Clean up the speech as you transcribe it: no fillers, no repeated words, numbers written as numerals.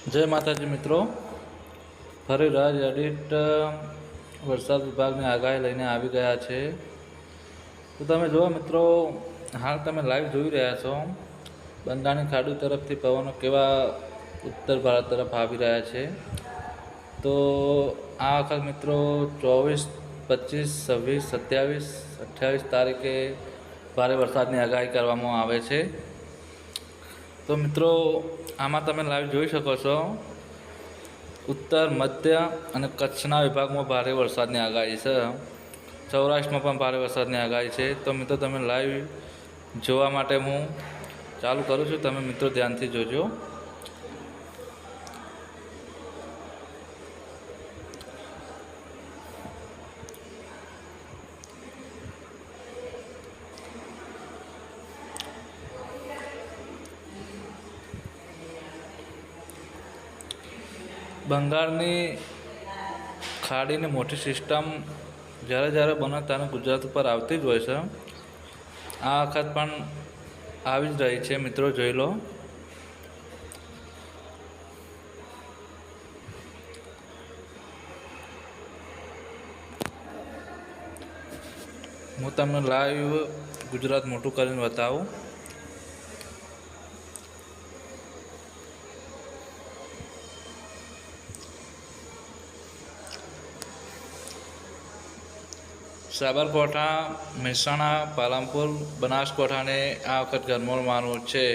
જય માતાજી મિત્રો, ફરી રાજ એડિટ વરસાદ વિભાગની આગાહી લઈને આવી ગયા છે. તો તમે જુઓ મિત્રો, હાલ તમે લાઈવ જોઈ રહ્યા છો. બંગાળની ખાડી તરફથી પવનો કેવા ઉત્તર ભારત તરફ આવી રહ્યા છે. તો આ વખત મિત્રો 24, 25, 26, 27, 28 તારીખે ભારે વરસાદની આગાહી કરવામાં આવે છે. તો મિત્રો આમાં તમે લાઈવ જોઈ શકો છો, ઉત્તર, મધ્ય અને કચ્છના વિભાગમાં ભારે વરસાદની આગાહી છે. સૌરાષ્ટ્રમાં પણ ભારે વરસાદની આગાહી છે. તો મિત્રો તમે લાઈવ જોવા માટે હું ચાલુ કરું છું, તમે મિત્રો ધ્યાનથી જોજો. બંગાળની ખાડીની મોટી સિસ્ટમ જ્યારે બને ત્યારે ગુજરાત ઉપર આવતી જ હોય છે. આ વખત પણ આવી જ રહી છે મિત્રો, જોઈ લો. હું તમને લાઈવ ગુજરાત મોટું કરીને બતાવું. સાબરકાંઠા, મહેસાણા, પાલનપુર, બનાસકાંઠાને આ વખત ગરમાળવાનું છે.